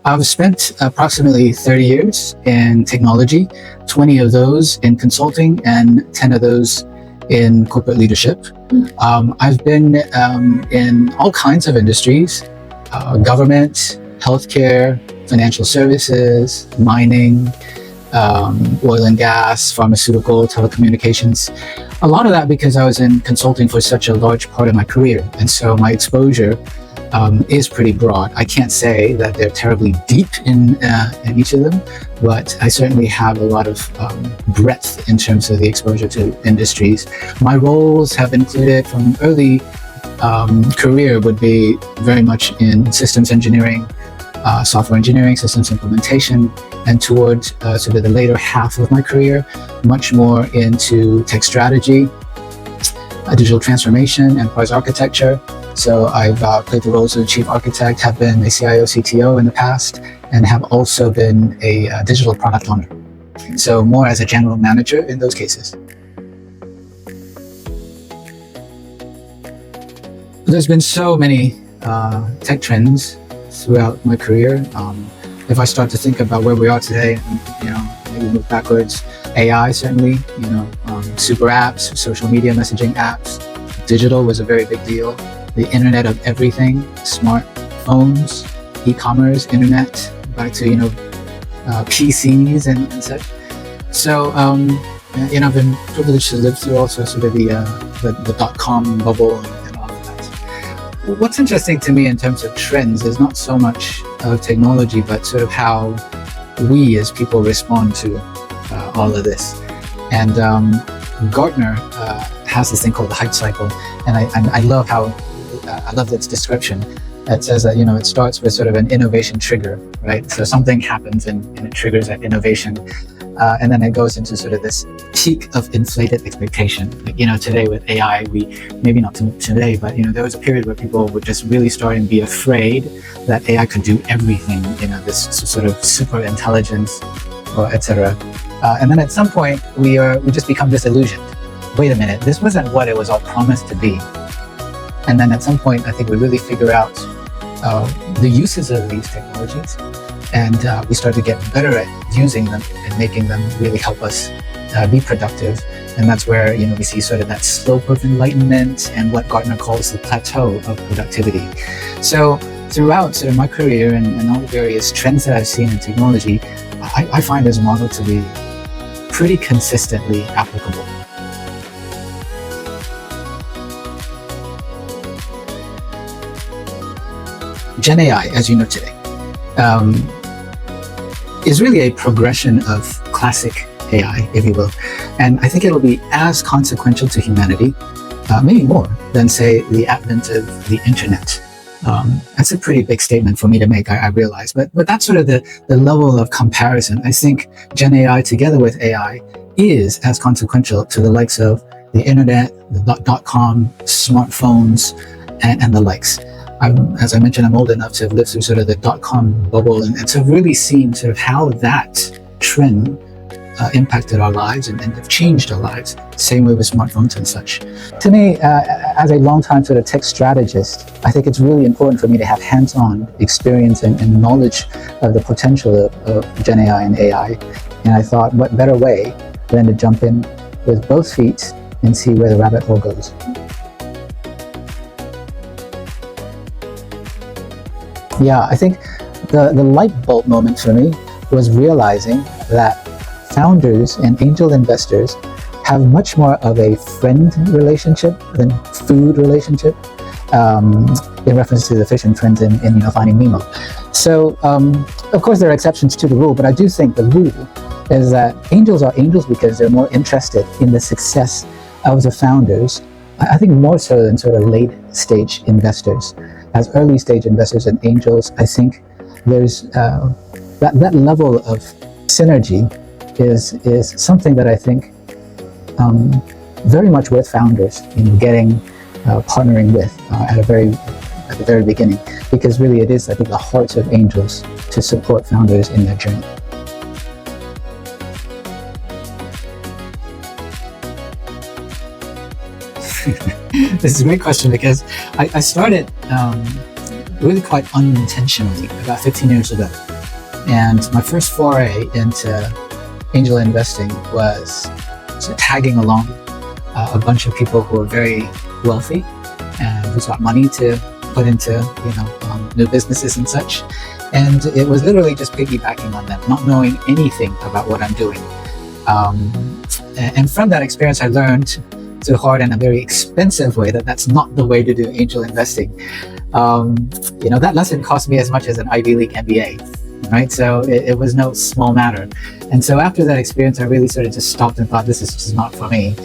I've spent approximately 30 years in technology, 20 of those in consulting, and 10 of those in corporate leadership. I've been in all kinds of industries, government, healthcare, financial services, mining, oil and gas, pharmaceutical, telecommunications. A lot of that because I was in consulting for such a large part of my career. And so my exposure is pretty broad. I can't say that they're terribly deep in each of them, but I certainly have a lot of breadth in terms of the exposure to industries. My roles have included from early career would be very much in systems engineering, software engineering, systems implementation, and towards sort of the later half of my career, much more into tech strategy, digital transformation, enterprise architecture. So I've played the roles of chief architect, have been a CIO, CTO in the past, and have also been a digital product owner. So more as a general manager in those cases. There's been so many tech trends throughout my career. If I start to think about where we are today, maybe move backwards, AI certainly, super apps, social media messaging apps, digital was a very big deal. The internet of everything, smartphones, e-commerce, internet, back to, PCs and such. So, I've been privileged to live through also sort of the dot-com bubble and all of that. What's interesting to me in terms of trends is not so much of technology, but sort of how we as people respond to all of this. And Gartner has this thing called the hype cycle, and I love how I love its description. It says that it starts with sort of an innovation trigger, right? So something happens and it triggers that innovation, and then it goes into sort of this peak of inflated expectation. Like, today with AI, we maybe not today, but there was a period where people would just really start and be afraid that AI could do everything. This sort of super intelligence, or etc. And then at some point we just become disillusioned. Wait a minute, this wasn't what it was all promised to be. And then at some point, I think we really figure out the uses of these technologies, and we start to get better at using them and making them really help us be productive. And that's where we see sort of that slope of enlightenment and what Gartner calls the plateau of productivity. So throughout sort of my career and all the various trends that I've seen in technology, I find this model to be pretty consistently applicable. Gen AI, as you know today, is really a progression of classic AI, if you will. And I think it'll be as consequential to humanity, maybe more than, say, the advent of the internet. That's a pretty big statement for me to make, I realize. But that's sort of the level of comparison. I think Gen AI together with AI is as consequential to the likes of the internet, the .com, smartphones, and the likes. As I mentioned, I'm old enough to have lived through sort of the .com bubble and to have really seen sort of how that trend impacted our lives and have changed our lives. Same way with smartphones and such. To me, as a longtime sort of tech strategist, I think it's really important for me to have hands-on experience and knowledge of the potential of Gen AI and AI. And I thought, what better way than to jump in with both feet and see where the rabbit hole goes. Yeah, I think the light bulb moment for me was realizing that founders and angel investors have much more of a friend relationship than food relationship, in reference to the fish and friends in Finding Nemo. So, of course, there are exceptions to the rule, but I do think the rule is that angels are angels because they're more interested in the success of the founders. I think more so than sort of late stage investors. As early stage investors and angels, I think there's that level of synergy is something that I think very much worth founders partnering with at the very beginning, because really it is, I think, the hearts of angels to support founders in their journey. This is a great question because I started really quite unintentionally about 15 years ago. And my first foray into angel investing was tagging along a bunch of people who are very wealthy and who's got money to put into new businesses and such. And it was literally just piggybacking on them, not knowing anything about what I'm doing. And from that experience, I learned to hard in a very expensive way that's not the way to do angel investing. That lesson cost me as much as an Ivy League MBA, right? So it was no small matter. And so after that experience, I really sort of just stopped and thought, this is just not for me.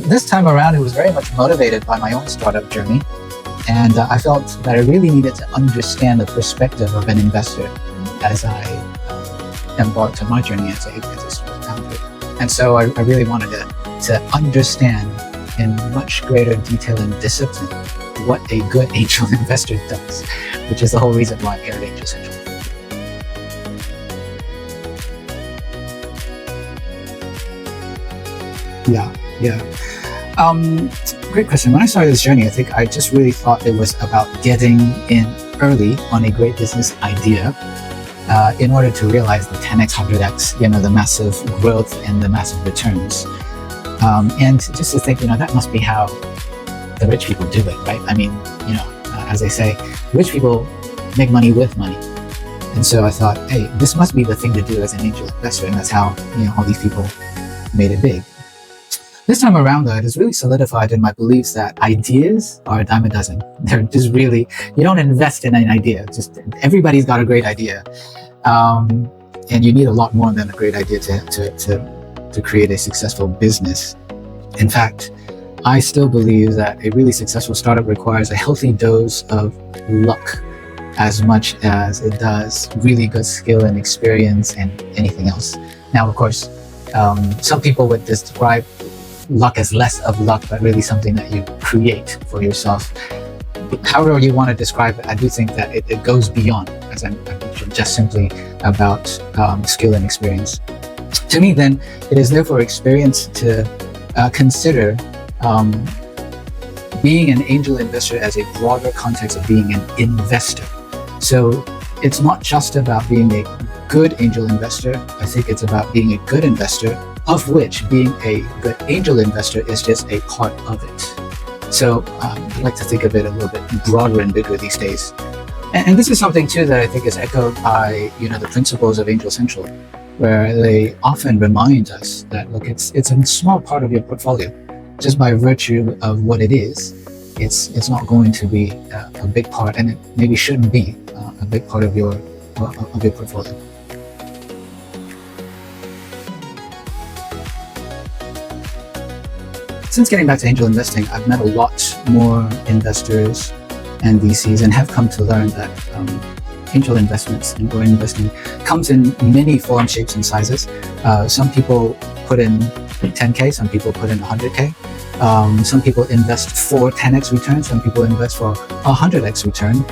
This time around, it was very much motivated by my own startup journey. And I felt that I really needed to understand the perspective of an investor as I embarked on my journey as a startup founder. And so I really wanted to understand in much greater detail and discipline what a good angel investor does, which is the whole reason why I'm here at AngelCentral. Yeah. Great question. When I started this journey, I think I just really thought it was about getting in early on a great business idea in order to realize the 10x, 100x, the massive growth and the massive returns. And just to think, that must be how the rich people do it, right? I mean, as they say, rich people make money with money. And so I thought, hey, this must be the thing to do as an angel investor. And that's how, all these people made it big. This time around, though, it is really solidified in my beliefs that ideas are a dime a dozen. They're just really, you don't invest in an idea. Just everybody's got a great idea. And you need a lot more than a great idea to create a successful business. In fact, I still believe that a really successful startup requires a healthy dose of luck as much as it does really good skill and experience and anything else. Now, of course, some people would describe luck as less of luck, but really something that you create for yourself. However you want to describe it, I do think that it goes beyond, as I mentioned, just simply about skill and experience. To me, then, it is therefore experience to consider being an angel investor as a broader context of being an investor. So it's not just about being a good angel investor. I think it's about being a good investor, of which being a good angel investor is just a part of it. So I like to think of it a little bit broader and bigger these days. And this is something too that I think is echoed by, the principles of AngelCentral, where they often remind us that, look, it's a small part of your portfolio. Just by virtue of what it is, it's not going to be a big part, and it maybe shouldn't be a big part of your portfolio. Since getting back to angel investing, I've met a lot more investors and VCs and have come to learn that angel investments and or investing comes in many forms, shapes, and sizes. Some people put in 10K, some people put in 100K. Some people invest for 10x return, some people invest for 100x return.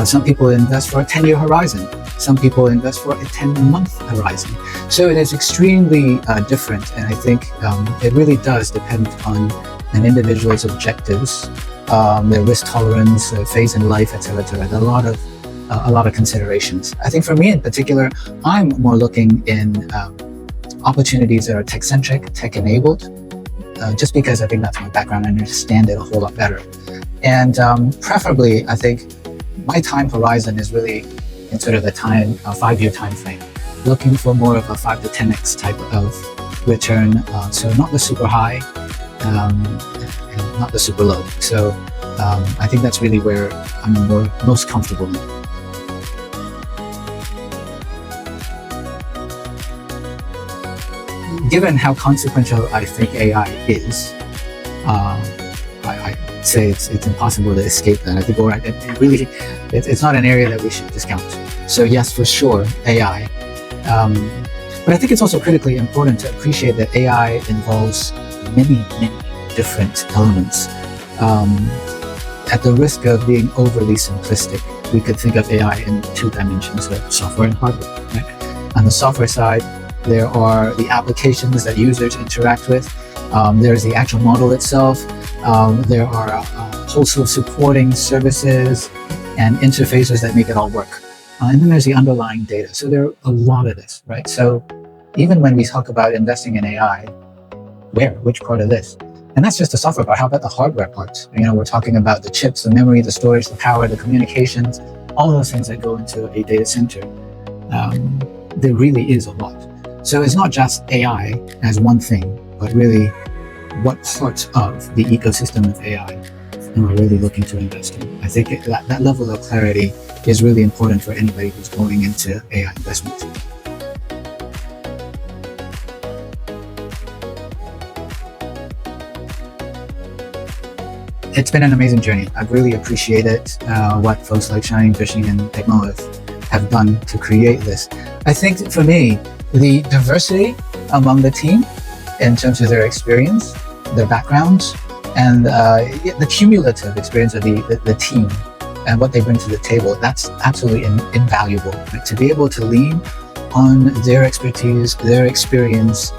Some people invest for a 10-year horizon. Some people invest for a 10-month horizon. So it is extremely different, and I think it really does depend on an individual's objectives, their risk tolerance, phase in life, etc. A lot of considerations. I think for me in particular, I'm more looking in opportunities that are tech-centric, tech-enabled, just because I think that's my background and I understand it a whole lot better. And preferably, I think my time horizon is really in sort of a 5-year time frame, looking for more of a 5 to 10x type of return. So not the super high and not the super low. So I think that's really where I'm most comfortable in. Given how consequential I think AI is, I say it's impossible to escape that. I think it's not an area that we should discount. So yes, for sure, AI. But I think it's also critically important to appreciate that AI involves many different elements. At the risk of being overly simplistic, we could think of AI in 2 dimensions, of software and hardware. Right? On the software side, there are the applications that users interact with. There's the actual model itself. There are a host of supporting services and interfaces that make it all work. and then there's the underlying data. So there are a lot of this, right? So even when we talk about investing in AI, which part of this? And that's just the software part. How about the hardware parts? We're talking about the chips, the memory, the storage, the power, the communications, all those things that go into a data center. There really is a lot. So it's not just AI as one thing, but really what parts of the ecosystem of AI am I really looking to invest in? I think that level of clarity is really important for anybody who's going into AI investment. It's been an amazing journey. I've really appreciated what folks like Shining Fishing and Techmo have done to create this. I think for me, the diversity among the team in terms of their experience, their backgrounds, and the cumulative experience of the team and what they bring to the table, that's absolutely invaluable. Right? To be able to lean on their expertise, their experience,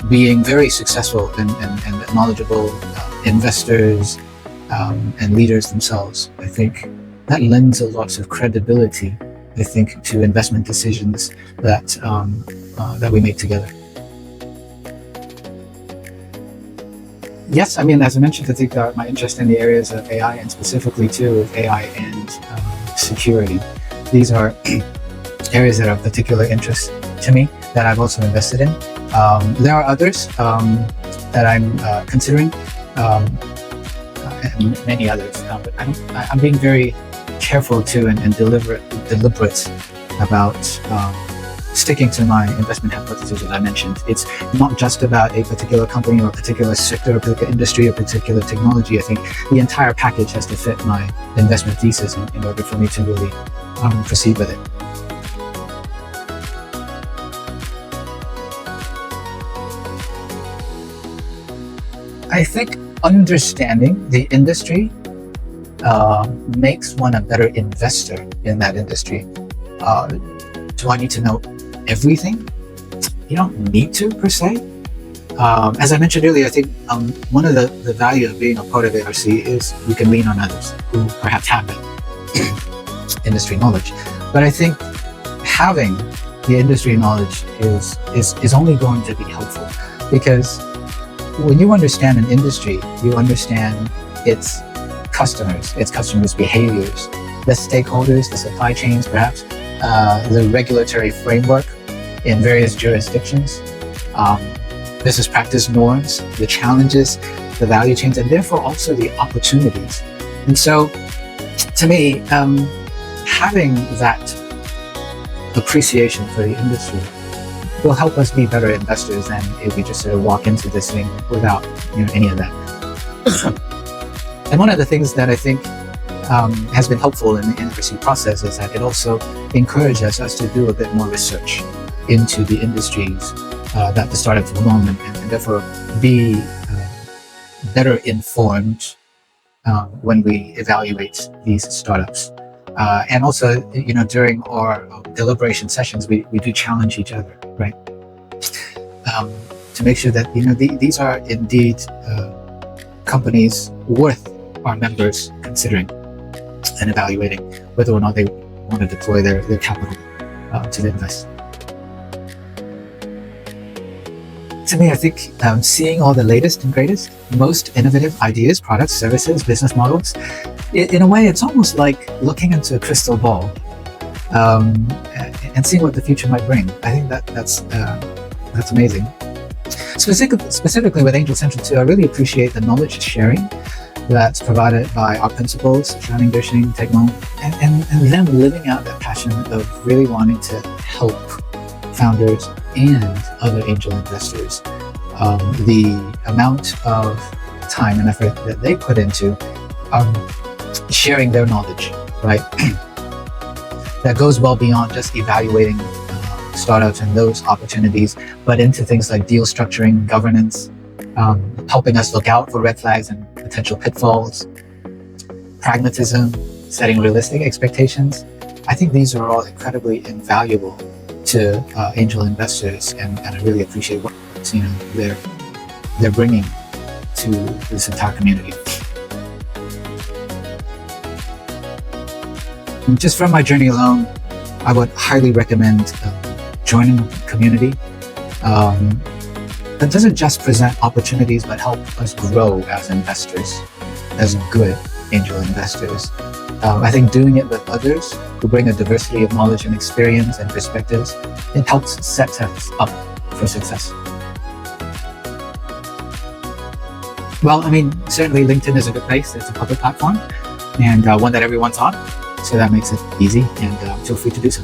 being very successful and knowledgeable investors and leaders themselves. I think that lends a lot of credibility, I think, to investment decisions that we make together. Yes, as I mentioned, I think my interest in the areas of AI, and specifically too of AI and security, these are areas that are of particular interest to me that I've also invested in. There are others that I'm considering, and many others, but I'm being very careful too and deliberate about sticking to my investment hypothesis that I mentioned. It's not just about a particular company or a particular sector, or a particular industry, or a particular technology. I think the entire package has to fit my investment thesis in order for me to really proceed with it. I think understanding the industry makes one a better investor in that industry. Do I need to know everything? You don't need to, per se. As I mentioned earlier, I think one of the value of being a part of ARC is you can lean on others who perhaps have that industry knowledge. But I think having the industry knowledge is only going to be helpful, because when you understand an industry, you understand its customers' behaviors, the stakeholders, the supply chains, perhaps, the regulatory framework in various jurisdictions, business practice norms, the challenges, the value chains, and therefore also the opportunities. And so, to me, having that appreciation for the industry will help us be better investors than if we just sort of walk into this thing without any of that. And one of the things that I think has been helpful in the ARC process is that it also encourages us to do a bit more research into the industries that the startups will own, and therefore be better informed when we evaluate these startups. And also, during our deliberation sessions, we do challenge each other, right? To make sure that, these are indeed companies worth our members considering and evaluating whether or not they want to deploy their capital to invest. To me, I think seeing all the latest and greatest, most innovative ideas, products, services, business models, in a way, it's almost like looking into a crystal ball and seeing what the future might bring. I think that's amazing. Specifically with AngelCentral too, I really appreciate the knowledge sharing that's provided by our principals, Shining Fishing, Techmo, and them living out that passion of really wanting to help founders and other angel investors. The amount of time and effort that they put into sharing their knowledge, right? That goes well beyond just evaluating startups and those opportunities, but into things like deal structuring, governance, helping us look out for red flags and potential pitfalls, pragmatism, setting realistic expectations. I think these are all incredibly invaluable to angel investors, and I really appreciate what they're bringing to this entire community. Just from my journey alone, I would highly recommend joining a community that doesn't just present opportunities, but help us grow as investors, as good angel investors. I think doing it with others who bring a diversity of knowledge and experience and perspectives, it helps set us up for success. Well, I mean, certainly LinkedIn is a good place. It's a public platform and one that everyone's on. So that makes it easy, and feel free to do so.